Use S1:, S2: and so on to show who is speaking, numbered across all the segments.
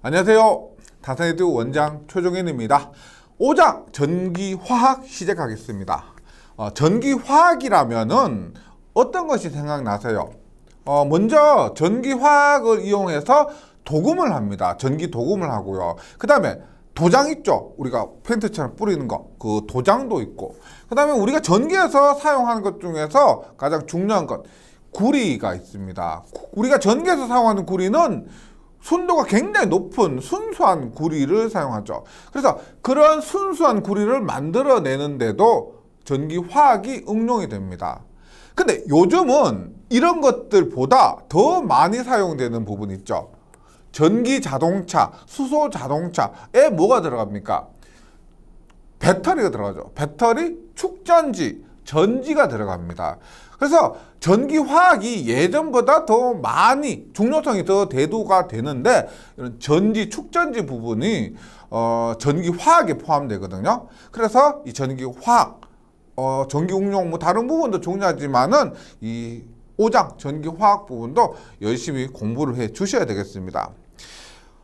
S1: 안녕하세요. 다산에듀 원장 최종현입니다. 5장 전기화학 시작하겠습니다. 전기화학이라면은 어떤 것이 생각나세요? 먼저 전기화학을 이용해서 도금을 합니다. 전기 도금을 하고요. 그 다음에 도장 있죠? 우리가 페인트처럼 뿌리는 거, 그 도장도 있고, 그 다음에 우리가 전기에서 사용하는 것 중에서 가장 중요한 것, 구리가 있습니다. 우리가 전기에서 사용하는 구리는 순도가 굉장히 높은 순수한 구리를 사용하죠. 그래서 그런 순수한 구리를 만들어내는데도 전기화학이 응용이 됩니다. 근데 요즘은 이런 것들보다 더 많이 사용되는 부분 있죠. 전기자동차, 수소자동차에 뭐가 들어갑니까? 배터리가 들어가죠. 배터리, 축전지, 전지가 들어갑니다. 그래서 전기화학이 예전보다 더 많이 중요성이 더 대두가 되는데 이런 전지, 축전지 부분이 전기화학에 포함되거든요. 그래서 이 전기화학, 전기 응용 뭐 다른 부분도 중요하지만은 이 5장 전기화학 부분도 열심히 공부를 해 주셔야 되겠습니다.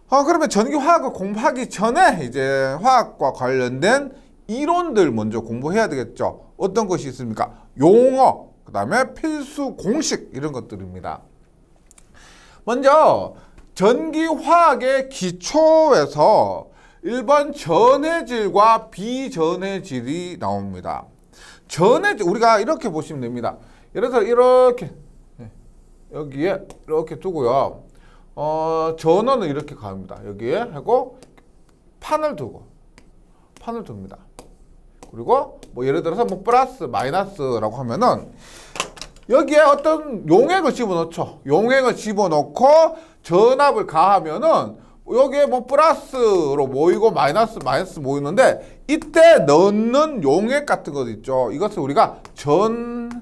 S1: 그러면 전기화학을 공부하기 전에 이제 화학과 관련된 이론들 먼저 공부해야 되겠죠. 어떤 것이 있습니까? 용어, 그 다음에 필수 공식 이런 것들입니다. 먼저 전기화학의 기초에서 1번 전해질과 비전해질이 나옵니다. 전해질, 우리가 이렇게 보시면 됩니다. 예를 들어서 이렇게 여기에 이렇게 두고요. 전원을 이렇게 갑니다. 여기에 하고 판을 둡니다. 그리고 뭐 예를 들어서 뭐 플러스 마이너스라고 하면은 여기에 어떤 용액을 집어넣죠. 용액을 집어넣고 전압을 가하면은 여기에 뭐 플러스로 모이고 마이너스 모이는데 이때 넣는 용액 같은 것 있죠. 이것을 우리가 전해액이라고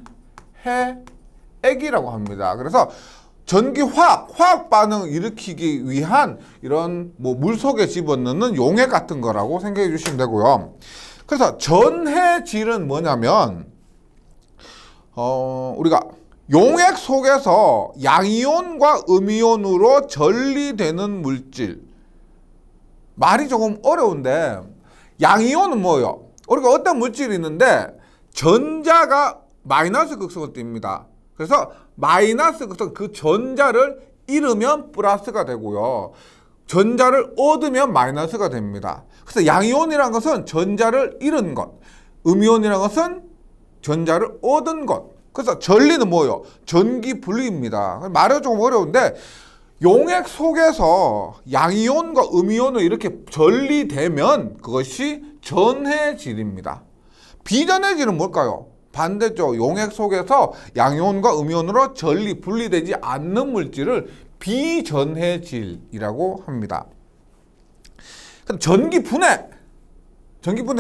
S1: 합니다. 그래서 화학 반응을 일으키기 위한 이런 뭐 물 속에 집어넣는 용액 같은 거라고 생각해 주시면 되고요. 그래서 전해질은 뭐냐면 우리가 용액 속에서 양이온과 음이온으로 전리되는 물질. 말이 조금 어려운데 양이온은 뭐예요? 우리가 어떤 물질이 있는데 전자가 마이너스 극성을 띱니다. 그래서 마이너스 극성, 그 전자를 잃으면 플러스가 되고요. 전자를 얻으면 마이너스가 됩니다. 그래서 양이온이라는 것은 전자를 잃은 것, 음이온이라는 것은 전자를 얻은 것. 그래서 전리는 뭐예요? 전기 분리입니다. 말이 조금 어려운데 용액 속에서 양이온과 음이온을 이렇게 전리되면 그것이 전해질입니다. 비전해질은 뭘까요? 반대죠. 용액 속에서 양이온과 음이온으로 분리되지 않는 물질을 비전해질이라고 합니다. 전기분해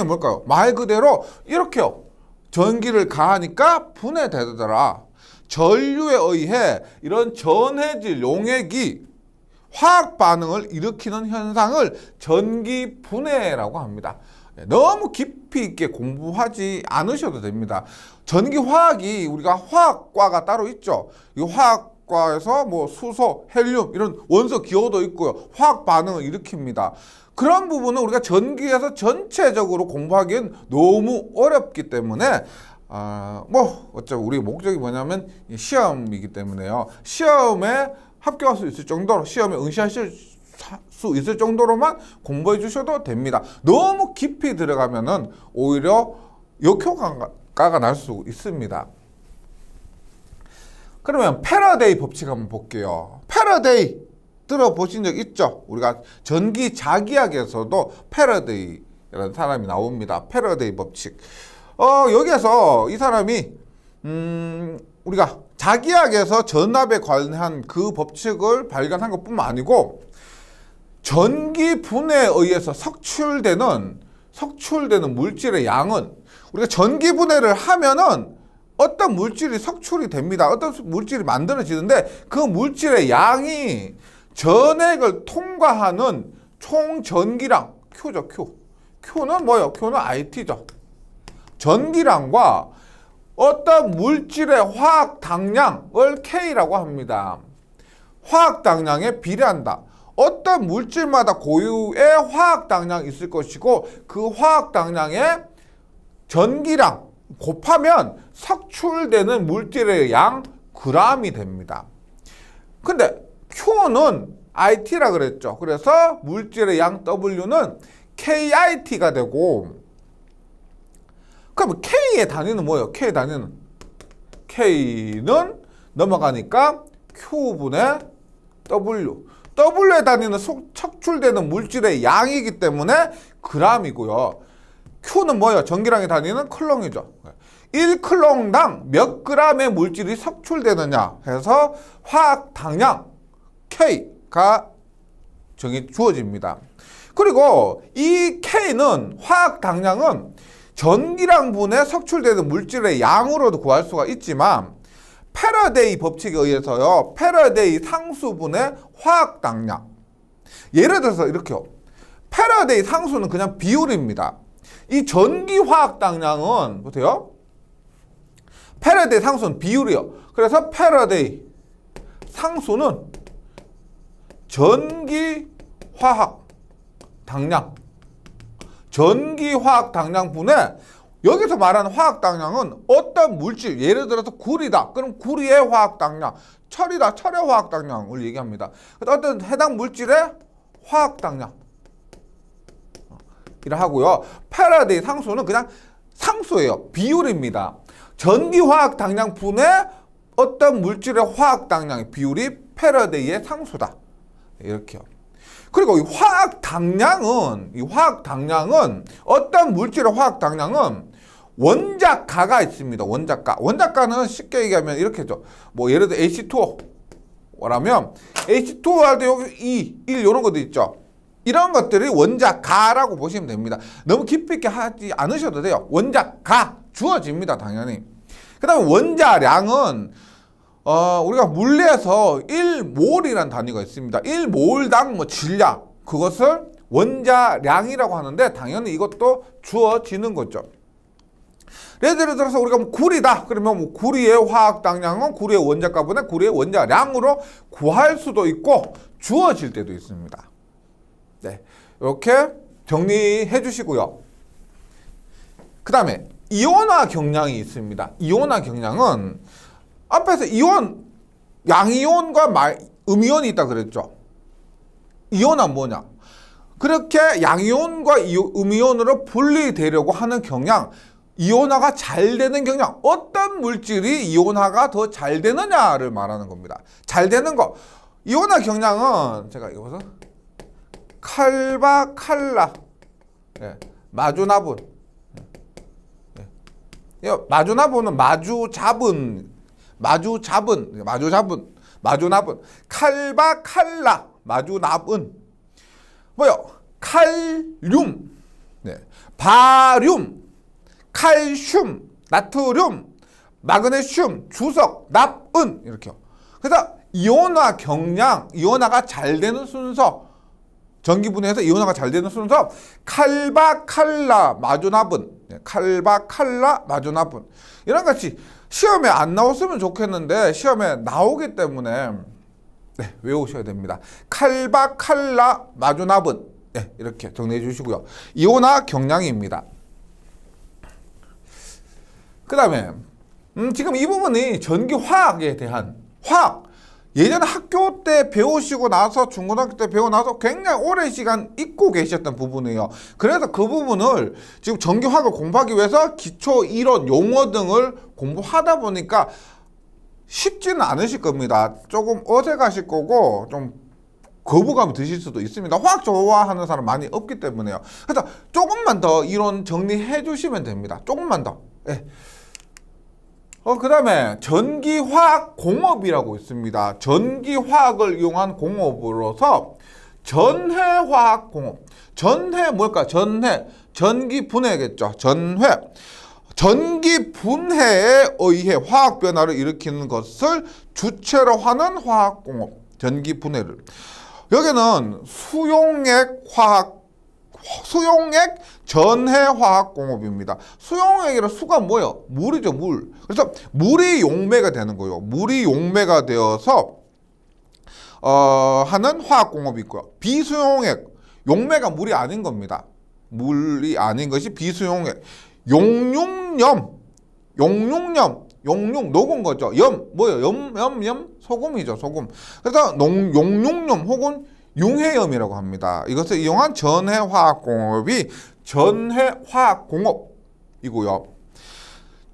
S1: 뭘까요? 말 그대로 이렇게요. 전기를 가하니까 분해되더라. 전류에 의해 이런 전해질 용액이 화학 반응을 일으키는 현상을 전기분해라고 합니다. 너무 깊이 있게 공부하지 않으셔도 됩니다. 전기화학이 우리가 화학과가 따로 있죠. 이 화학과에서 뭐 수소, 헬륨 이런 원소 기호도 있고요. 화학 반응을 일으킵니다. 그런 부분은 우리가 전기에서 전체적으로 공부하기엔 너무 어렵기 때문에 뭐 어차피 우리 목적이 뭐냐면 시험이기 때문에요. 시험에 합격할 수 있을 정도로 시험에 응시하실 수 있을 정도로만 공부해 주셔도 됩니다. 너무 깊이 들어가면은 오히려 역효과가 날 수 있습니다. 그러면 패러데이 법칙 한번 볼게요. 패러데이 들어보신 적 있죠? 우리가 전기자기학에서도 패러데이라는 사람이 나옵니다. 패러데이 법칙. 여기에서 이 사람이 우리가 자기학에서 전압에 관한 그 법칙을 발견한 것뿐만 아니고 전기 분해에 의해서 석출되는 물질의 양은 우리가 전기 분해를 하면은 어떤 물질이 석출이 됩니다. 어떤 물질이 만들어지는데 그 물질의 양이 전액을 통과하는 총 전기량 Q죠. Q는 뭐예요? Q는 IT죠. 전기량과 어떤 물질의 화학 당량을 K라고 합니다. 화학 당량에 비례한다. 어떤 물질마다 고유의 화학 당량이 있을 것이고 그 화학 당량의 전기량 곱하면 석출되는 물질의 양 g이 됩니다. 근데 Q는 IT라 그랬죠. 그래서 물질의 양 W는 KIT가 되고, 그럼 K의 단위는 뭐예요? K의 단위는 K는 넘어가니까 Q분의 W. W의 단위는 척출되는 물질의 양이기 때문에 g이고요. Q는 뭐예요? 전기량의 단위는 클롱이죠. 1클롱당 몇 g의 물질이 석출되느냐 해서 화학 당량 K가 주어집니다. 그리고 이 K는 화학 당량은 전기량분에 석출되는 물질의 양으로도 구할 수가 있지만 패러데이 법칙에 의해서요, 패러데이 상수분의 화학 당량. 예를 들어서 이렇게요. 패러데이 상수는 그냥 비율입니다. 이 전기 화학 당량은 보세요. 패러데이 상수는 비율이요. 그래서 패러데이 상수는 전기 화학 당량. 전기 화학 당량분에 여기서 말하는 화학 당량은 어떤 물질, 예를 들어서 구리다. 그럼 구리의 화학 당량, 철이다. 철의 화학 당량을 얘기합니다. 어떤 해당 물질의 화학 당량 이라 하고요. 패러데이 상수는 그냥 상수예요. 비율입니다. 전기 화학 당량분의 어떤 물질의 화학 당량의 비율이 패러데이의 상수다. 이렇게요. 그리고 이 화학 당량은 어떤 물질의 화학 당량은 원자가가 있습니다. 원자가는 쉽게 얘기하면 이렇게죠. 뭐 예를 들어 H2O라면 H2O 할 때 여기 1 이런 것도 있죠. 이런 것들이 원자가라고 보시면 됩니다. 너무 깊이 있게 하지 않으셔도 돼요. 원자가 주어집니다. 당연히. 그 다음에 원자량은 우리가 물리에서 1몰이라는 단위가 있습니다. 1몰당 뭐 질량, 그것을 원자량이라고 하는데 당연히 이것도 주어지는 거죠. 예를 들어서 우리가 뭐 구리다 그러면 뭐 구리의 화학 당량은 구리의 원자가분의 구리의 원자량으로 구할 수도 있고 주어질 때도 있습니다. 네, 이렇게 정리해 주시고요. 그 다음에 이온화 경량이 있습니다. 이온화 경량은 앞에서 이온, 양이온과 음이온이 있다 그랬죠. 이온은 뭐냐? 그렇게 양이온과 음이온으로 분리되려고 하는 경량, 이온화가 잘 되는 경량, 어떤 물질이 이온화가 더 잘 되느냐를 말하는 겁니다. 잘 되는 거. 이온화 경량은 제가 이거 보세요. 칼바 칼라, 마주나분. 마주나분은 마주나분, 칼바 칼라, 마주나분. 뭐요? 칼륨, 바륨, 칼슘, 나트륨, 마그네슘, 주석, 납은 이렇게요. 그래서 이온화 경량, 이온화가 잘 되는 순서, 전기 분해에서 이온화가 잘 되는 순서 칼바 칼라 마주나분, 칼바 칼라 마주나분. 이런 같이 시험에 안 나왔으면 좋겠는데 시험에 나오기 때문에 외우셔야 됩니다. 칼바 칼라 마주나분, 이렇게 정리해 주시고요. 이온화 경량입니다. 그 다음에 지금 이 부분이 전기화학에 대한 화학, 예전에 학교 때 배우시고 나서 중고등학교 때 배우고 나서 굉장히 오랜 시간 잊고 계셨던 부분이에요. 그래서 그 부분을 지금 전기화학을 공부하기 위해서 기초 이론, 용어 등을 공부하다 보니까 쉽지는 않으실 겁니다. 조금 어색하실 거고 좀 거부감이 드실 수도 있습니다. 화학 좋아하는 사람 많이 없기 때문에요. 그래서 조금만 더 이론 정리해 주시면 됩니다. 조금만 더. 그 다음에 전기화학공업이라고 있습니다. 전기화학을 이용한 공업으로서 전해화학공업. 전해 뭘까? 전해. 전기분해겠죠. 전해. 전기분해에 의해 화학변화를 일으키는 것을 주체로 하는 화학공업. 전기분해를. 여기는 수용액 전해화학공업입니다. 수용액이라 수가 뭐예요? 물이죠, 물. 그래서 물이 용매가 되는 거예요. 물이 용매가 되어서 하는 화학공업이 있고요. 비수용액, 용매가 물이 아닌 겁니다. 물이 아닌 것이 비수용액. 용융염, 용융 녹은 거죠. 뭐예요? 소금이죠, 소금. 그래서 용융염 혹은 융해염이라고 합니다. 이것을 이용한 전해화학공업이 전해화학공업이고요.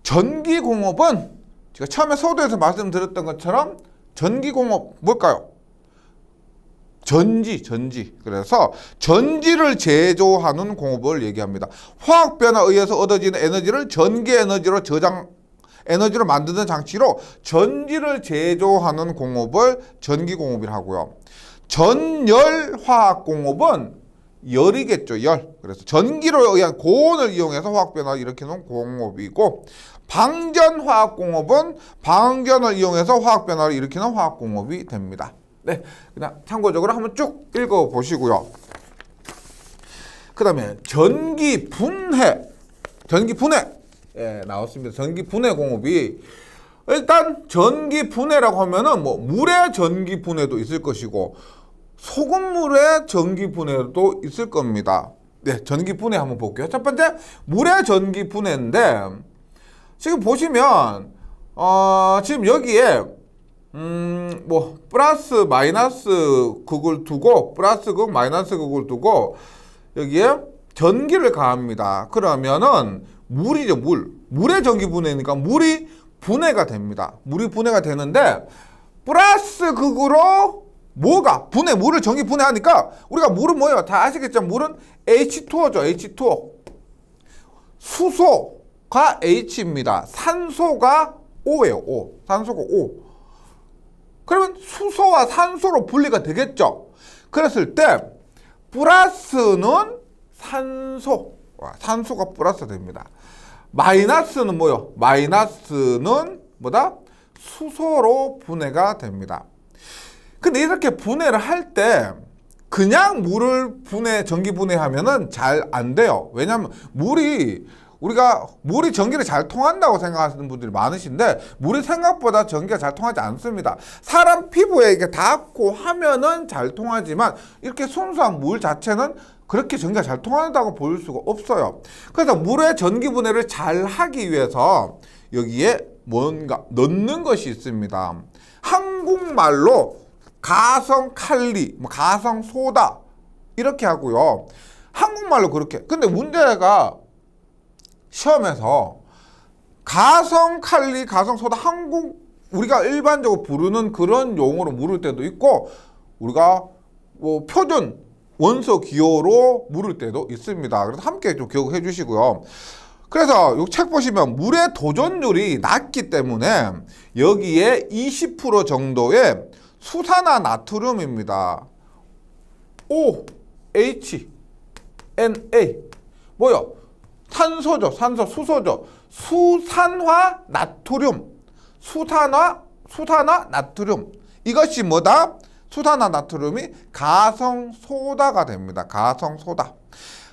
S1: 전기공업은 제가 처음에 서두에서 말씀드렸던 것처럼 전기공업 뭘까요? 전지. 그래서 전지를 제조하는 공업을 얘기합니다. 화학 변화에 의해서 얻어지는 에너지를 전기 에너지로 에너지로 만드는 장치로 전지를 제조하는 공업을 전기공업이라 하고요. 전열화학공업은 열이겠죠, 열. 그래서 전기로 의한 고온을 이용해서 화학 변화를 일으키는 공업이고, 방전화학공업은 방전을 이용해서 화학 변화를 일으키는 화학공업이 됩니다. 네, 그냥 참고적으로 한번 쭉 읽어보시고요. 그 다음에 전기분해 나왔습니다. 전기분해 공업이 일단 전기분해라고 하면은 뭐 물의 전기분해도 있을 것이고 소금물의 전기분해도 있을 겁니다. 네, 전기분해 한번 볼게요. 첫 번째 물의 전기분해인데 지금 보시면 지금 여기에 뭐 플러스 마이너스 극을 두고 플러스 극 마이너스 극을 두고 여기에 전기를 가합니다. 그러면은 물이죠, 물의 전기 분해니까 물이 분해가 됩니다. 물이 분해가 되는데 플러스 극으로 뭐가 물을 전기 분해하니까 우리가 물은 뭐예요? 다 아시겠죠? 물은 H2O죠, H2O. 수소가 H입니다. 산소가 O예요, O. 산소가 O. 그러면 수소와 산소로 분리가 되겠죠. 그랬을 때 플러스는 산소가 플러스 됩니다. 마이너스는 뭐요? 마이너스는 뭐다? 수소로 분해가 됩니다. 근데 이렇게 분해를 할 때 그냥 물을 전기 분해하면은 잘 안 돼요. 왜냐하면 물이 전기를 잘 통한다고 생각하시는 분들이 많으신데 물이 생각보다 전기가 잘 통하지 않습니다. 사람 피부에 이게 닿고 하면은 잘 통하지만 이렇게 순수한 물 자체는 그렇게 전기가 잘 통한다고 볼 수가 없어요. 그래서 물의 전기 분해를 잘 하기 위해서 여기에 뭔가 넣는 것이 있습니다. 한국말로 가성칼리, 가성소다 이렇게 하고요. 한국말로 그렇게. 근데 문제가 시험에서 가성칼리, 가성소다 우리가 일반적으로 부르는 그런 용어로 물을 때도 있고 우리가 뭐 표준 원소 기호로 물을 때도 있습니다. 그래서 함께 좀 기억해 주시고요. 그래서 이 책 보시면 물의 도전율이 낮기 때문에 여기에 20% 정도의 수산화 나트륨입니다. OH, NA 뭐요? 산소죠. 수소죠. 수산화 나트륨. 수산화 나트륨. 이것이 뭐다? 수산화 나트륨이 가성소다가 됩니다. 가성소다.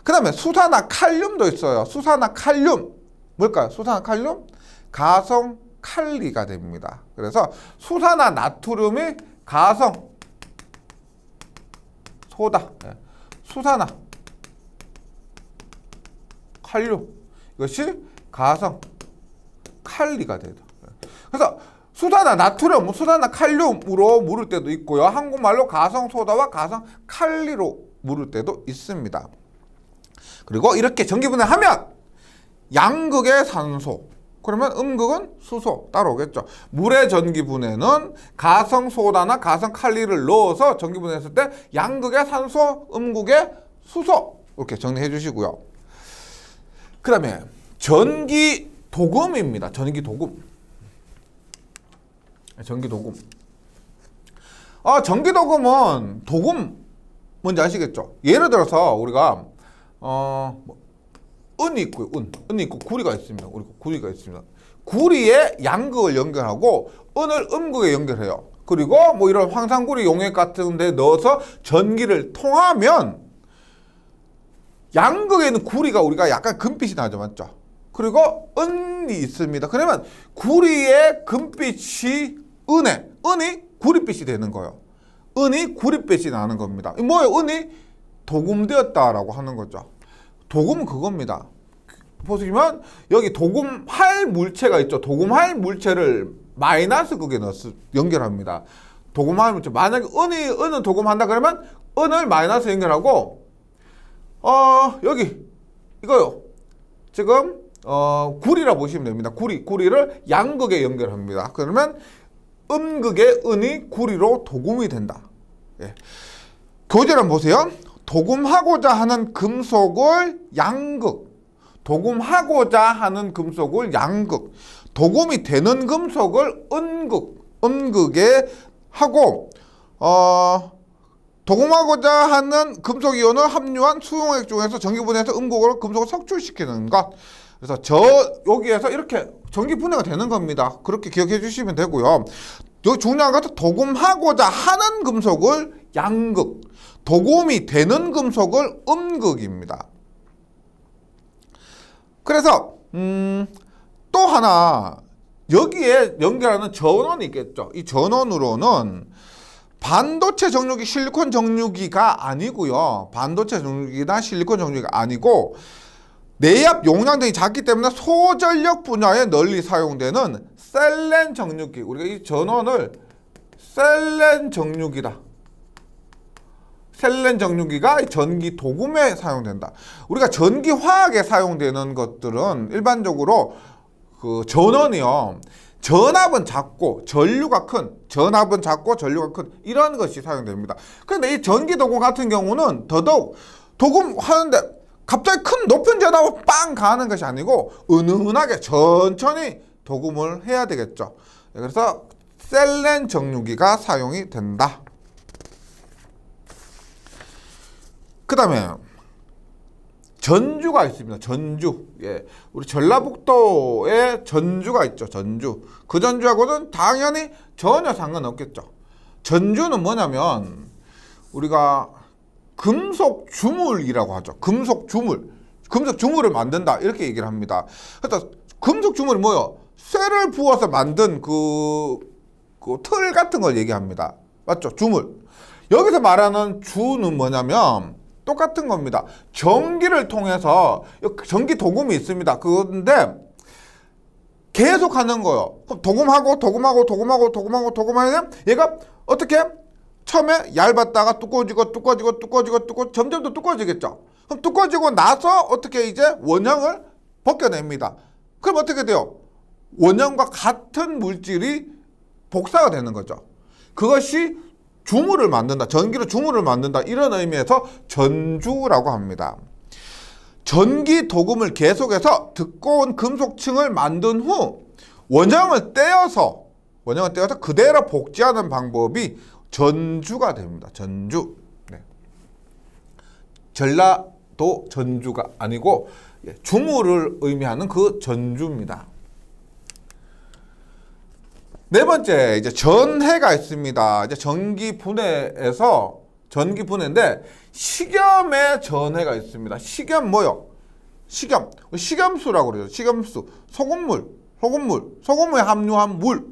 S1: 그 다음에 수산화 칼륨도 있어요. 수산화 칼륨. 뭘까요? 수산화 칼륨? 가성칼리가 됩니다. 그래서 수산화 나트륨이 가성소다. 수산화 칼륨. 이것이 가성칼리가 되죠. 그래서 수산화 나트륨, 수산화 칼륨으로 물을 때도 있고요. 한국말로 가성소다와 가성칼리로 물을 때도 있습니다. 그리고 이렇게 전기분해하면 양극의 산소, 그러면 음극은 수소 따로 오겠죠. 물의 전기분해는 가성소다나 가성칼리를 넣어서 전기분해했을 때 양극의 산소, 음극의 수소 이렇게 정리해 주시고요. 그 다음에 전기도금입니다. 전기도금. 전기도금은 도금 뭔지 아시겠죠? 예를 들어서 우리가 은이 있고요. 은이 있고 구리가 있습니다. 구리가 있습니다. 구리에 양극을 연결하고 은을 음극에 연결해요. 그리고 뭐 이런 황산구리 용액 같은 데 넣어서 전기를 통하면 양극에는 구리가 우리가 약간 금빛이 나죠. 맞죠? 그리고 은이 있습니다. 그러면 구리의 금빛이 은이 구리빛이 되는 거예요. 은이 구릿빛이 나는 겁니다. 뭐예요? 은이 도금되었다라고 하는 거죠. 도금은 그겁니다. 보시면 여기 도금할 물체가 있죠. 도금할 물체를 마이너스 극에 넣어서 연결합니다. 도금할 물체. 만약에 은은 도금한다 그러면 은을 마이너스 연결하고 여기 이거요. 지금 구리라 보시면 됩니다. 구리를 양극에 연결합니다. 그러면 음극의 은이 구리로 도금이 된다. 예. 교재를 한번 보세요. 도금하고자 하는 금속을 양극, 도금하고자 하는 금속을 양극, 도금이 되는 금속을 음극에 하고 도금하고자 하는 금속 이온을 함유한 수용액 중에서 전기분해해서 음극으로 금속을 석출시키는 것. 그래서 여기에서 이렇게 전기분해가 되는 겁니다. 그렇게 기억해 주시면 되고요. 여기 중요한 것은 도금하고자 하는 금속을 양극, 도금이 되는 금속을 음극입니다. 그래서 또 하나 여기에 연결하는 전원이 있겠죠. 이 전원으로는 반도체 정류기, 실리콘 정류기가 아니고요. 반도체 정류기나 실리콘 정류기가 아니고 내압 용량 등이 작기 때문에 소전력 분야에 널리 사용되는 셀렌 정류기. 우리가 이 전원을 셀렌 정류기다. 셀렌 정류기가 전기 도금에 사용된다. 우리가 전기 화학에 사용되는 것들은 일반적으로 그 전원이요. 전압은 작고 전류가 큰, 전압은 작고 전류가 큰 이런 것이 사용됩니다. 그런데 이 전기 도금 같은 경우는 더더욱 도금하는데 갑자기 큰 높은 전압으로 빵 가는 것이 아니고 은은하게 천천히 도금을 해야 되겠죠. 그래서 셀렌 정류기가 사용이 된다. 그 다음에 전주가 있습니다. 전주. 예. 우리 전라북도에 전주가 있죠. 전주. 그 전주하고는 당연히 전혀 상관없겠죠. 전주는 뭐냐면 우리가 금속 주물이라고 하죠. 금속 주물. 금속 주물을 만든다. 이렇게 얘기를 합니다. 그래서 금속 주물이 뭐예요? 쇠를 부어서 만든 그 틀 같은 걸 얘기합니다. 맞죠? 주물. 여기서 말하는 주는 뭐냐면 똑같은 겁니다. 전기를 통해서 전기 도금이 있습니다. 그런데 계속 하는 거예요. 도금하면 얘가 어떻게 처음에 얇았다가 두꺼워지고 점점 더 두꺼워지겠죠. 그럼 두꺼워지고 나서 어떻게 이제 원형을 벗겨냅니다. 그럼 어떻게 돼요? 원형과 같은 물질이 복사가 되는 거죠. 그것이 주물을 만든다. 전기로 주물을 만든다. 이런 의미에서 전주라고 합니다. 전기 도금을 계속해서 두꺼운 금속층을 만든 후 원형을 떼어서 그대로 복제하는 방법이 전주가 됩니다. 전주. 네. 전라도 전주가 아니고 주물을 의미하는 그 전주입니다. 네 번째, 이제 전해가 있습니다. 이제 전기분해인데, 식염의 전해가 있습니다. 식염 뭐요? 식염수라고 그래요. 식염수. 소금물에 함유한 물.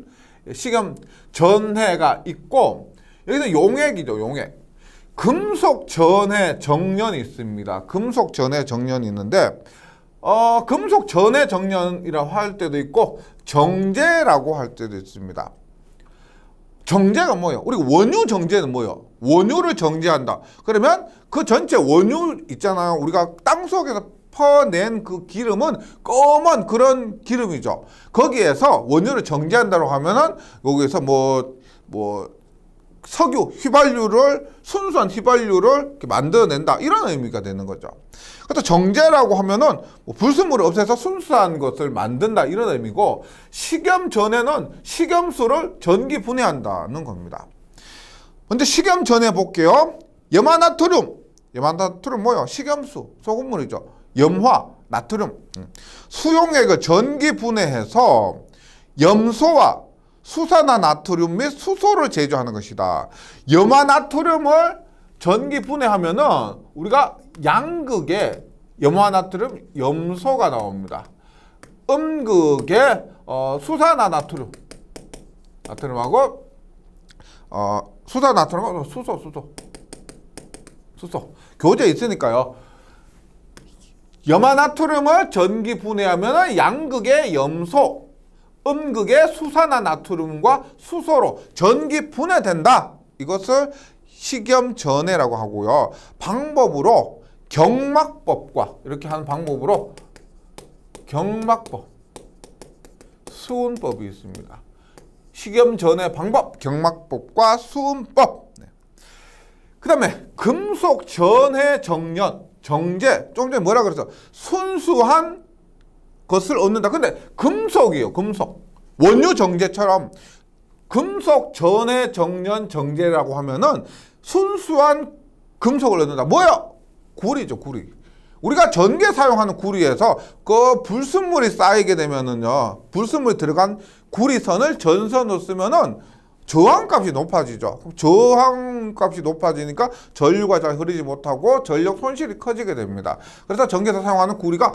S1: 식염 전해가 있고, 여기는 용액이죠, 용액. 금속 전해 정연이 있습니다. 금속 전해 정연이 있는데, 금속 전해 정연이라고 할 때도 있고 정제라고 할 때도 있습니다. 정제가 뭐예요? 우리 원유 정제는 뭐예요? 원유를 정제한다. 그러면 그 전체 원유 있잖아요. 우리가 땅속에서 퍼낸 그 기름은 검은 그런 기름이죠. 거기에서 원유를 정제한다고 하면은 여기에서 석유, 순수한 휘발유를 이렇게 만들어낸다. 이런 의미가 되는 거죠. 그래서 정제라고 하면은 불순물을 없애서 순수한 것을 만든다. 이런 의미고, 식염 전해는 식염수를 전기 분해한다는 겁니다. 먼저 식염 전해 볼게요. 염화나트륨 뭐예요? 식염수, 소금물이죠. 염화, 나트륨. 수용액을 전기 분해해서 염소와 수산화 나트륨 및 수소를 제조하는 것이다. 염화나트륨을 전기 분해하면은 우리가 양극에 염화나트륨, 염소가 나옵니다. 음극에 수산화 나트륨하고 수소 나트륨, 수소. 교재에 있으니까요. 염화나트륨을 전기 분해하면 양극의 염소, 음극의 수산화나트륨과 수소로 전기 분해된다. 이것을 식염전해라고 하고요. 방법으로 경막법과 이렇게 하는 방법으로 경막법, 수은법이 있습니다. 식염전해 방법, 경막법과 수은법. 네. 그 다음에 금속 전해 정연, 정제. 좀 전에 뭐라 그랬어? 순수한 것을 얻는다. 근데 금속이에요. 금속. 원유 정제처럼 금속 전해 정연 정제라고 하면은 순수한 금속을 얻는다. 뭐야? 구리죠, 구리. 우리가 전기에 사용하는 구리에서 그 불순물이 쌓이게 되면은요, 불순물이 들어간 구리선을 전선으로 쓰면은 저항값이 높아지죠. 저항값이 높아지니까 전류가 잘 흐르지 못하고 전력 손실이 커지게 됩니다. 그래서 전기에서 사용하는 구리가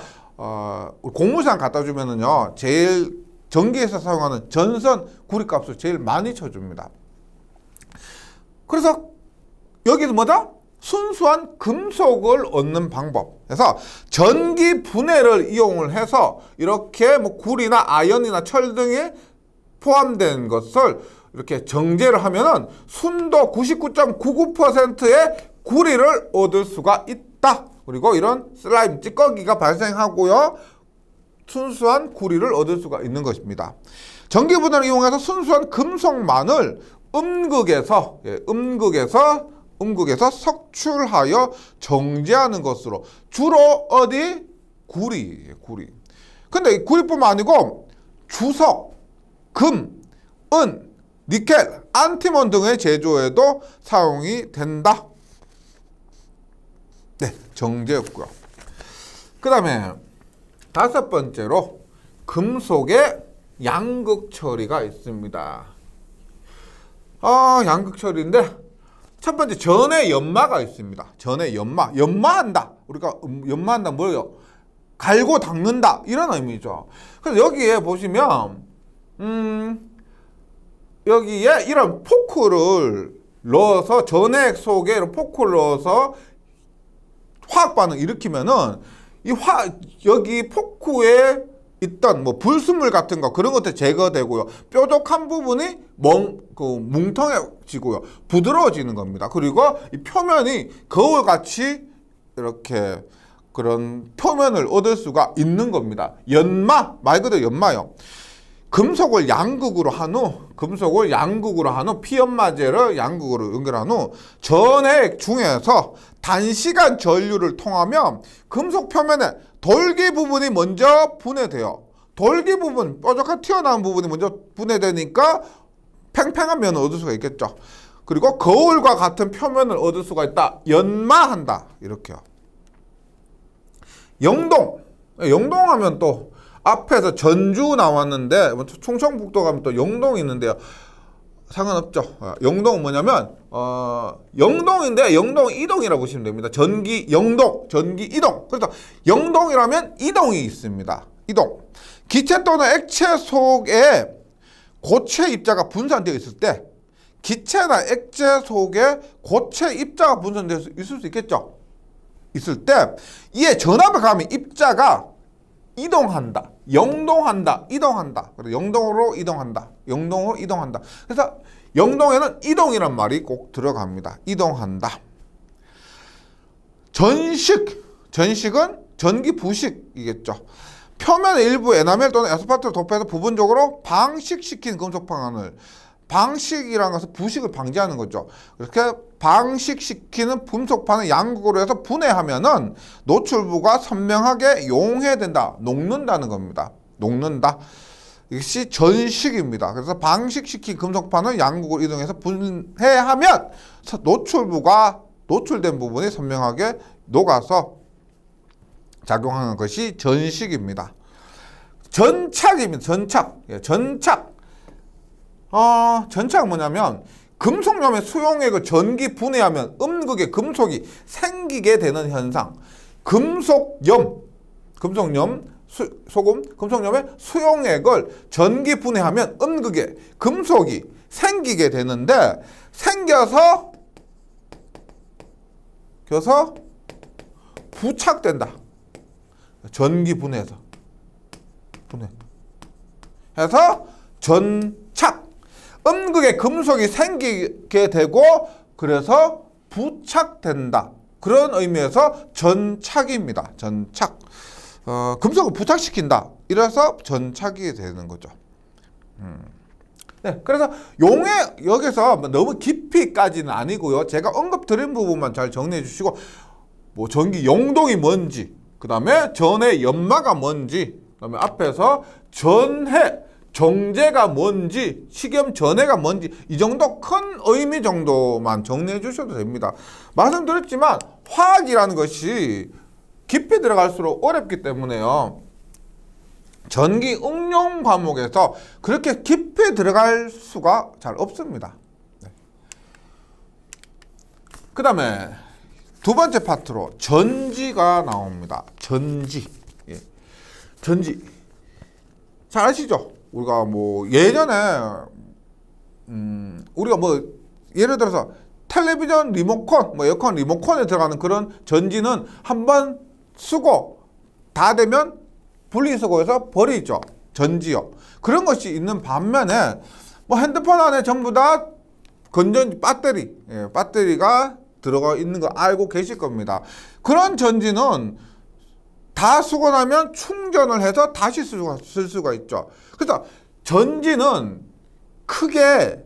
S1: 공무상 갖다 주면은요, 제일 전기에서 사용하는 전선 구리값을 제일 많이 쳐줍니다. 그래서 여기서 뭐다? 순수한 금속을 얻는 방법. 그래서 전기 분해를 이용을 해서 이렇게 뭐 구리나 아연이나 철 등에 포함된 것을 이렇게 정제를 하면은 순도 99.99%의 구리를 얻을 수가 있다. 그리고 이런 슬라임 찌꺼기가 발생하고요, 순수한 구리를 얻을 수가 있는 것입니다. 전기 분해를 이용해서 순수한 금속만을 음극에서 석출하여 정제하는 것으로 주로 어디? 구리. 근데 구리뿐만 아니고 주석, 금, 은, 니켈, 안티몬 등의 제조에도 사용이 된다. 네, 정제였고요. 그 다음에 다섯 번째로 금속의 양극 처리가 있습니다. 양극 처리인데 첫 번째 전해 연마가 있습니다. 전해 연마한다. 우리가 연마한다 뭐예요? 갈고 닦는다 이런 의미죠. 그래서 여기에 보시면 여기에 이런 포크를 넣어서 전해 속에 이런 포크를 넣어서 화학 반응 일으키면은 여기 포크에 있던 뭐 불순물 같은 거 그런 것들 제거되고요. 뾰족한 부분이 뭉텅해지고요. 부드러워지는 겁니다. 그리고 이 표면이 거울같이 이렇게 그런 표면을 얻을 수가 있는 겁니다. 연마, 말 그대로 연마요. 금속을 양극으로 한 후 피연마제를 양극으로 연결한 후 전해액 중에서 단시간 전류를 통하면 금속 표면에 돌기 부분이 먼저 분해돼요. 돌기 부분, 뾰족한 튀어나온 부분이 먼저 분해되니까 팽팽한 면을 얻을 수가 있겠죠. 그리고 거울과 같은 표면을 얻을 수가 있다. 연마한다. 이렇게요. 영동하면 또 앞에서 전주 나왔는데 충청북도 가면 또 영동이 있는데요. 상관없죠. 영동은 뭐냐면 영동인데 영동 이동이라고 보시면 됩니다. 전기 영동, 전기 이동. 그래서 영동이라면 이동이 있습니다. 이동. 기체 또는 액체 속에 고체 입자가 분산되어 있을 때 기체나 액체 속에 고체 입자가 분산되어 있을 수 있겠죠. 있을 때 이에 전압을 가하면 입자가 이동한다. 영동한다. 이동한다. 그래서 영동으로 이동한다. 영동으로 이동한다. 그래서 영동에는 이동이란 말이 꼭 들어갑니다. 이동한다. 전식은 전기 부식이겠죠. 표면의 일부 에나멜 또는 에스파트를 도포해서 부분적으로 방식시킨 금속판을, 방식이라는 것은 부식을 방지하는 거죠. 이렇게 방식시키는 금속판을 양극으로 해서 분해하면은 노출부가 선명하게 용해된다. 녹는다는 겁니다. 녹는다. 이것이 전식입니다. 그래서 방식시킨 금속판을 양극으로 이동해서 분해하면 노출된 부분이 선명하게 녹아서 작용하는 것이 전식입니다. 전착입니다. 전착. 전착은 뭐냐면 금속염의 수용액을 전기 분해하면 음극의 금속이 생기게 되는 현상. 금속염 소금, 금속염의 수용액을 전기 분해하면 음극에 금속이 생기게 되는데 생겨서 부착된다. 전기 분해해서 해서 전착. 음극에 금속이 생기게 되고 그래서 부착된다. 그런 의미에서 전착입니다. 전착. 금속을 부착시킨다. 이래서 전착이 되는 거죠. 네, 그래서 여기서 너무 깊이까지는 아니고요. 제가 언급드린 부분만 잘 정리해 주시고, 뭐 전기 용동이 뭔지, 그 다음에 전해 연마가 뭔지, 그 다음에 앞에서 전해 정제가 뭔지, 식염 전해가 뭔지, 이 정도 큰 의미 정도만 정리해 주셔도 됩니다. 말씀드렸지만 화학이라는 것이 깊이 들어갈수록 어렵기 때문에요. 전기 응용 과목에서 그렇게 깊이 들어갈 수가 잘 없습니다. 네. 그 다음에 두 번째 파트로 전지가 나옵니다. 전지. 예. 전지. 잘 아시죠? 우리가 뭐 예전에 우리가 뭐 예를 들어서 텔레비전 리모컨, 뭐 에어컨 리모컨에 들어가는 그런 전지는 한번 쓰고 다 되면 분리수거해서 버리죠. 전지요. 그런 것이 있는 반면에 뭐 핸드폰 안에 전부 다 건전지 배터리, 배터리가 들어가 있는 거 알고 계실 겁니다. 그런 전지는 다 쓰고 나면 충전을 해서 다시 쓸 수가 있죠. 그래서 전지는 크게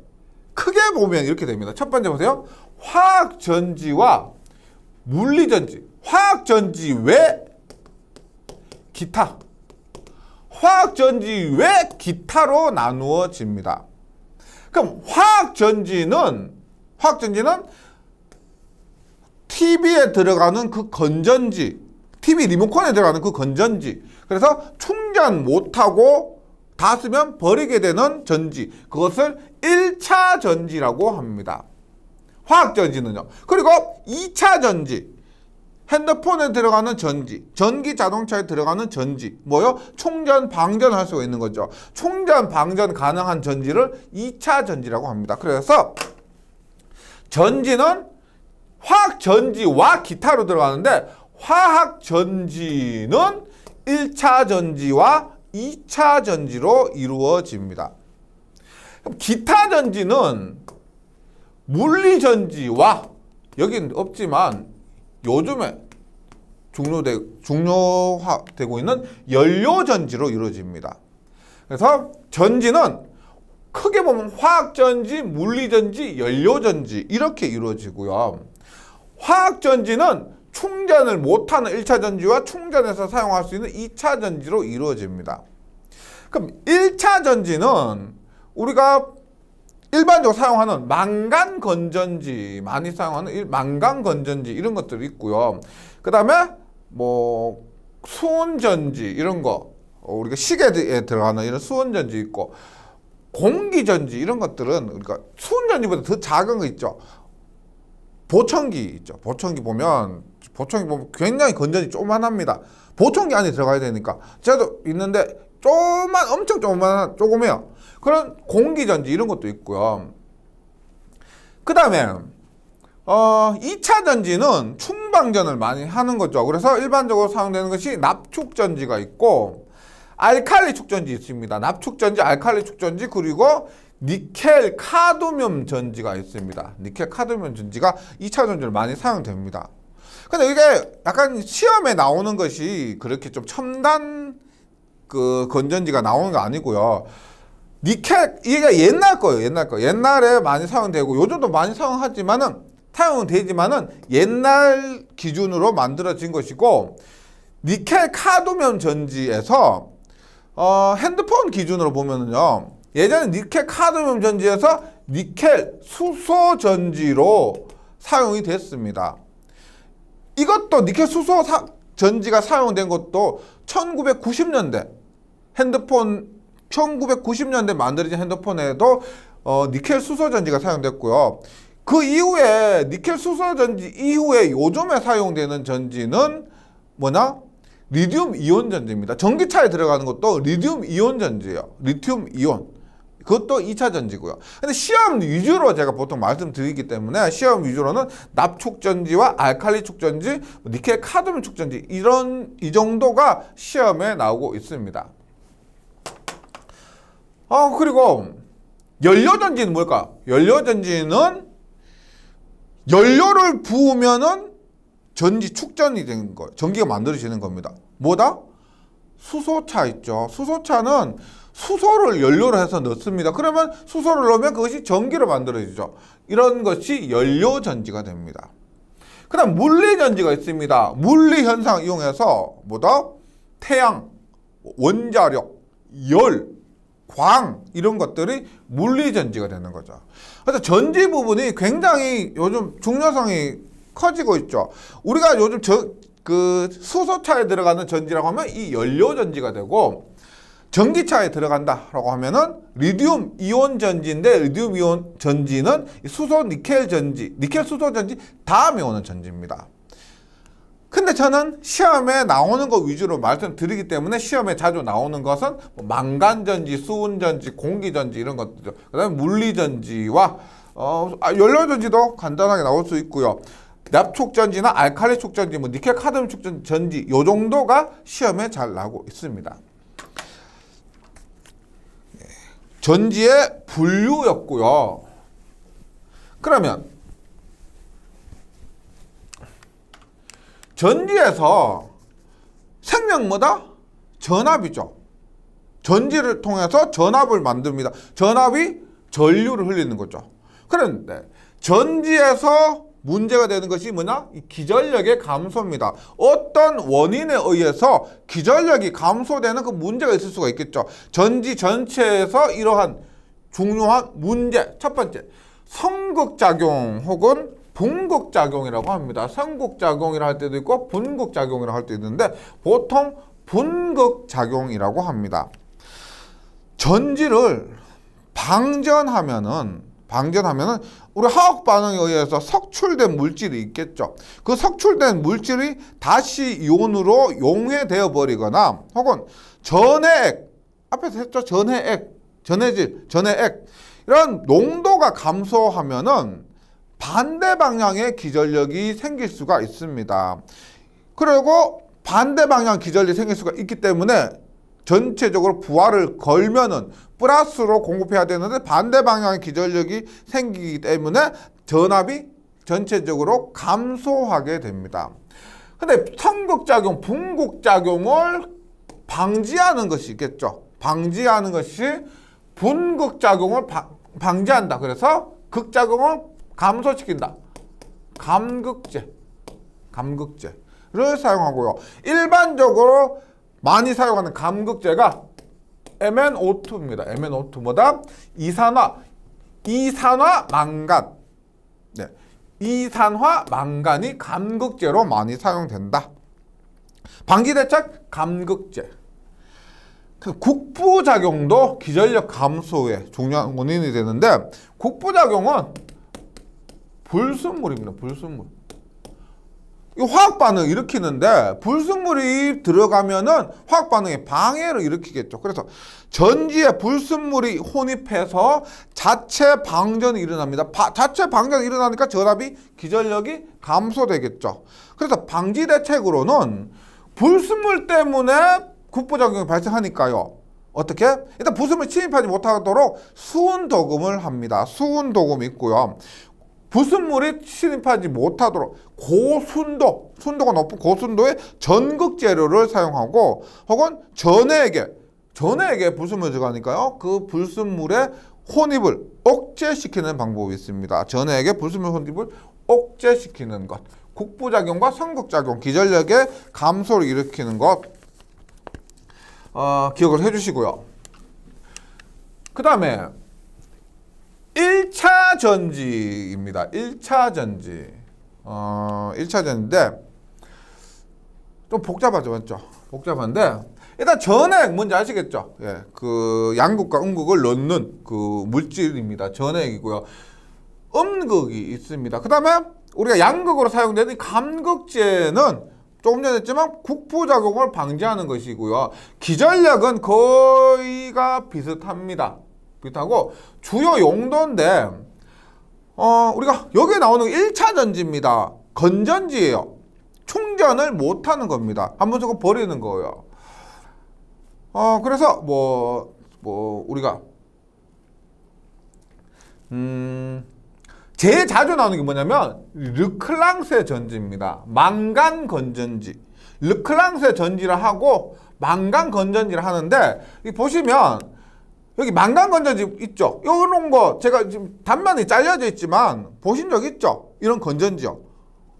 S1: 보면 이렇게 됩니다. 첫 번째 보세요. 화학전지와 물리전지. 화학전지 외 기타. 화학전지 외 기타로 나누어집니다. 그럼 화학전지는 TV에 들어가는 그 건전지, TV 리모컨에 들어가는 그 건전지, 그래서 충전 못하고 다 쓰면 버리게 되는 전지, 그것을 1차 전지라고 합니다. 화학전지는요. 그리고 2차 전지, 핸드폰에 들어가는 전지, 전기 자동차에 들어가는 전지, 뭐요? 충전, 방전할 수가 있는 거죠. 충전, 방전 가능한 전지를 2차 전지라고 합니다. 그래서 전지는 화학전지와 기타로 들어가는데 화학전지는 1차 전지와 2차 전지로 이루어집니다. 그럼 기타 전지는 물리전지와 여긴 없지만 요즘에 중요화되고 있는 연료전지로 이루어집니다. 그래서 전지는 크게 보면 화학전지, 물리전지, 연료전지 이렇게 이루어지고요. 화학전지는 충전을 못하는 1차 전지와 충전해서 사용할 수 있는 2차 전지로 이루어집니다. 그럼 1차 전지는 우리가 일반적으로 사용하는 망간 건전지, 많이 사용하는 망간 건전지 이런 것들이 있고요. 그 다음에 뭐 수은전지 이런 거, 우리가 시계에 들어가는 이런 수은전지 있고, 공기전지 이런 것들은 우리가 수은전지보다 더 작은 거 있죠. 보청기 있죠. 보청기 보면 굉장히 건전지 조그만합니다. 보청기 안에 들어가야 되니까. 저도 있는데 엄청 조그매요. 그런 공기전지 이런 것도 있고요. 그 다음에 2차 전지는 충방전을 많이 하는 거죠. 그래서 일반적으로 사용되는 것이 납축전지가 있고 알칼리 축전지 있습니다. 납축전지, 알칼리 축전지, 그리고 니켈 카드뮴 전지가 있습니다. 니켈 카드뮴 전지가 2차 전지를 많이 사용됩니다. 근데 이게 약간 시험에 나오는 것이 그렇게 좀 첨단 그 건전지가 나오는 거 아니고요. 니켈, 이게 옛날 거예요. 옛날에 많이 사용되고 요즘도 많이 사용은 되지만은 옛날 기준으로 만들어진 것이고, 니켈 카드뮴 전지에서 핸드폰 기준으로 보면은요, 예전에 니켈 카드뮴 전지에서 니켈 수소 전지로 사용이 됐습니다. 이것도 니켈 수소 전지가 사용된 것도 1990년대 1990년대 만들어진 핸드폰에도 니켈 수소 전지가 사용됐고요. 그 이후에 니켈 수소 전지 이후에 요즘에 사용되는 전지는 뭐냐? 리튬 이온 전지입니다. 전기차에 들어가는 것도 리튬 이온 전지예요. 리튬 이온. 그것도 2차 전지고요. 근데 시험 위주로 제가 보통 말씀드리기 때문에 시험 위주로는 납축전지와 알칼리 축전지, 니켈 카드뮴 축전지 이 정도가 시험에 나오고 있습니다. 그리고 연료전지는 뭘까? 연료전지는 연료를 부으면은 전지 축전이 되는 거예요. 전기가 만들어지는 겁니다. 뭐다? 수소차 있죠. 수소차는 수소를 연료로 해서 넣습니다. 그러면 수소를 넣으면 그것이 전기로 만들어지죠. 이런 것이 연료전지가 됩니다. 그 다음 물리전지가 있습니다. 물리현상을 이용해서 뭐다? 태양, 원자력, 열, 광 이런 것들이 물리전지가 되는 거죠. 그래서 전지 부분이 굉장히 요즘 중요성이 커지고 있죠. 우리가 요즘 수소차에 들어가는 전지라고 하면 이 연료전지가 되고, 전기차에 들어간다라고 하면은 리튬 이온 전지인데, 리튬 이온 전지는 수소 니켈 전지, 니켈 수소 전지 다음에 오는 전지입니다. 근데 저는 시험에 나오는 거 위주로 말씀드리기 때문에 시험에 자주 나오는 것은 망간전지, 수은전지, 공기전지 이런 것들이죠. 그 다음에 물리전지와 연료전지도 간단하게 나올 수 있고요. 납축전지나 알칼리 축전지, 니켈 카드뮴 축전지 이 정도가 시험에 잘 나오고 있습니다. 전지의 분류였고요. 그러면 전지에서 생명 뭐다? 전압이죠. 전지를 통해서 전압을 만듭니다. 전압이 전류를 흘리는 거죠. 그런데 전지에서 문제가 되는 것이 뭐냐? 이 기전력의 감소입니다. 어떤 원인에 의해서 기전력이 감소되는 그 문제가 있을 수가 있겠죠. 전지 전체에서 이러한 중요한 문제. 첫 번째, 성극작용 혹은 분극작용이라고 합니다. 성극작용이라 할 때도 있고 분극작용이라 할 때도 있는데 보통 분극작용이라고 합니다. 전지를 방전하면은 우리 화학 반응에 의해서 석출된 물질이 있겠죠. 그 석출된 물질이 다시 이온으로 용해되어 버리거나 혹은 전해액, 앞에서 했죠. 전해액, 전해질, 전해액 이런 농도가 감소하면은 반대 방향의 기전력이 생길 수가 있습니다. 그리고 반대 방향 기전력이 생길 수가 있기 때문에 전체적으로 부하를 걸면은 플러스로 공급해야 되는데 반대 방향의 기전력이 생기기 때문에 전압이 전체적으로 감소하게 됩니다. 근데 성극작용, 분극작용을 방지하는 것이 있겠죠. 방지하는 것이 분극작용을 방지한다. 그래서 극작용을 감소시킨다. 감극제를 사용하고요. 일반적으로 많이 사용하는 감극제가 MnO2입니다. MnO2 뭐다? 이산화 망간. 네. 이산화 망간이 감극제로 많이 사용된다. 방지대책 감극제. 국부작용도 기전력 감소의 중요한 원인이 되는데 국부작용은 불순물입니다. 불순물. 이 화학 반응을 일으키는데 불순물이 들어가면은 화학 반응에 방해를 일으키겠죠. 그래서 전지에 불순물이 혼입해서 자체 방전이 일어납니다. 자체 방전이 일어나니까 전압이 기전력이 감소되겠죠. 그래서 방지 대책으로는 불순물 때문에 국부작용이 발생하니까요. 어떻게? 일단 불순물이 침입하지 못하도록 수은도금을 합니다. 수은도금이 있고요. 불순물이 침입하지 못하도록 고순도, 순도가 높은 고순도의 전극 재료를 사용하고 혹은 전해액에 불순물이 들어가니까요. 그 불순물의 혼입을 억제시키는 방법이 있습니다. 전해액에 불순물 혼입을 억제시키는 것. 국부작용과 성극작용, 기전력의 감소를 일으키는 것 기억을 해주시고요. 그 다음에 1차 전지입니다. 1차 전지. 1차 전지인데 좀 복잡하죠, 맞죠? 복잡한데 일단 전해액 뭔지 아시겠죠? 예, 그 양극과 음극을 넣는 그 물질입니다. 전해액이고요. 음극이 있습니다. 그 다음에 우리가 양극으로 사용되는 감극제는 조금 전에 했지만 국부작용을 방지하는 것이고요. 기전력은 거의가 비슷합니다. 비슷하고 주요 용도인데 우리가 여기에 나오는 1차 전지입니다. 건전지예요. 충전을 못하는 겁니다. 한번 저거 버리는 거예요. 그래서 우리가 제일 자주 나오는 게 뭐냐면 르클랑세 전지입니다. 망간 건전지. 르클랑세 전지를 하고 망간 건전지를 하는데 이 보시면 여기 망간 건전지 있죠? 이런 거 제가 지금 단면이 잘려져 있지만 보신 적 있죠? 이런 건전지요.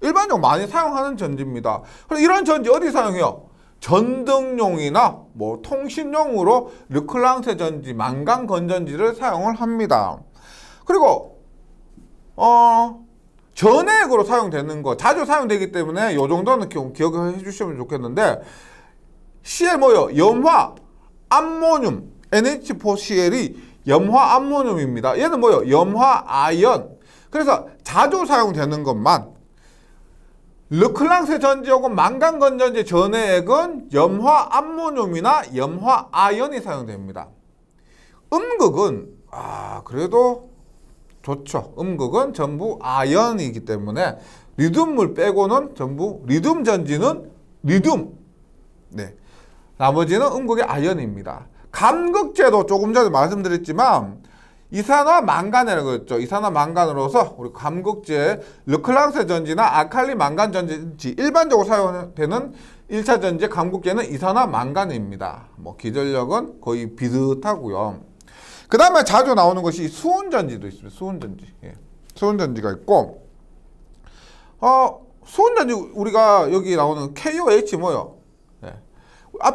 S1: 일반적으로 많이 사용하는 전지입니다. 그럼 이런 전지 어디 사용해요? 전등용이나 통신용으로 르클랑세 전지, 망간 건전지를 사용을 합니다. 그리고 전해액으로 사용되는 거 자주 사용되기 때문에 이 정도는 기억해 주시면 좋겠는데 CL 뭐요? 염화 암모늄 NH4CL이 염화 암모늄입니다. 얘는 뭐요? 염화 아연. 그래서 자주 사용되는 것만 르클랑세 전지 혹은 망간 건전지 전해액은 염화 암모늄이나 염화 아연이 사용됩니다. 음극은 그래도 좋죠. 음극은 전부 아연이기 때문에 리튬물 빼고는 전부 리튬 전지는 리튬. 네. 나머지는 음극의 아연입니다. 감극제도 조금 전에 말씀드렸지만 이산화 망간이라고 했죠. 이산화 망간으로서 우리 감극제 르클랑세 전지나 아칼리 망간 전지 일반적으로 사용되는 1차 전지 감극제는 이산화 망간입니다. 기전력은 거의 비슷하고요. 그 다음에 자주 나오는 것이 수은전지도 있습니다. 수은전지. 예. 수은전지가 있고, 수은전지 우리가 여기 나오는 KOH 뭐요? 예.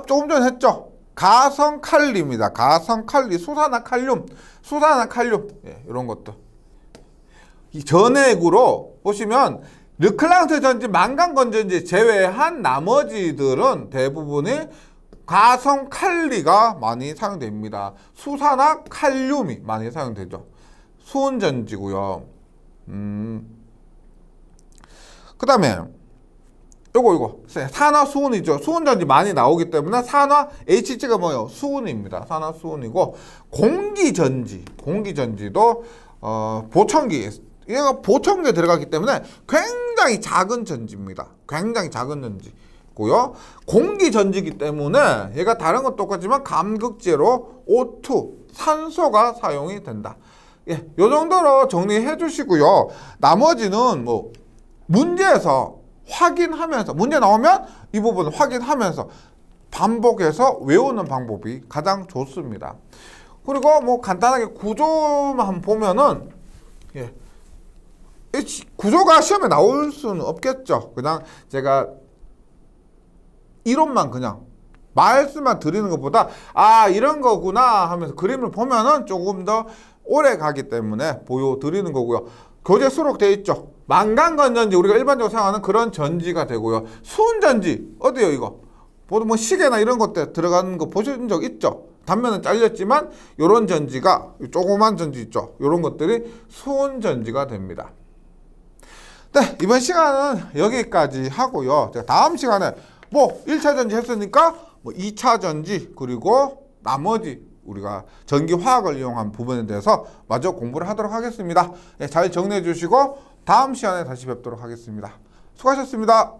S1: 조금 전에 했죠? 가성칼리입니다. 가성칼리, 수산화칼륨, 예, 이런 것도. 이 전액으로 보시면 르클랑세 전지, 망간 건전지 제외한 나머지들은 대부분이 가성칼리가 많이 사용됩니다. 수산화칼륨이 많이 사용되죠. 수은전지고요. 그 다음에 요거 산화수은이죠. 수은전지 많이 나오기 때문에 산화 HC가 뭐예요? 수은입니다. 산화수은이고 공기전지도 보청기, 얘가 보청기에 들어가기 때문에 굉장히 작은 전지입니다. 굉장히 작은 전지. 고요. 공기전지이기 때문에 얘가 다른 건 똑같지만 감극제로 O2, 산소가 사용이 된다. 예, 요 정도로 정리해 주시고요. 나머지는 문제에서 확인하면서 문제 나오면 이 부분 확인하면서 반복해서 외우는 방법이 가장 좋습니다. 그리고 간단하게 구조만 보면은 구조가 시험에 나올 수는 없겠죠. 그냥 제가 이론만 그냥 말씀만 드리는 것보다 이런 거구나 하면서 그림을 보면은 조금 더 오래 가기 때문에 보여드리는 거고요. 교재 수록되어 있죠. 망간 건전지 우리가 일반적으로 사용하는 그런 전지가 되고요. 수은전지 어디요 이거? 보통 시계나 이런 것들 들어가는 거 보신 적 있죠? 단면은 잘렸지만 요런 전지가 조그만 전지 있죠. 요런 것들이 수은전지가 됩니다. 네, 이번 시간은 여기까지 하고요. 제가 다음 시간에 1차 전지 했으니까 2차 전지 그리고 나머지 우리가 전기화학을 이용한 부분에 대해서 마저 공부를 하도록 하겠습니다. 네, 잘 정리해 주시고 다음 시간에 다시 뵙도록 하겠습니다. 수고하셨습니다.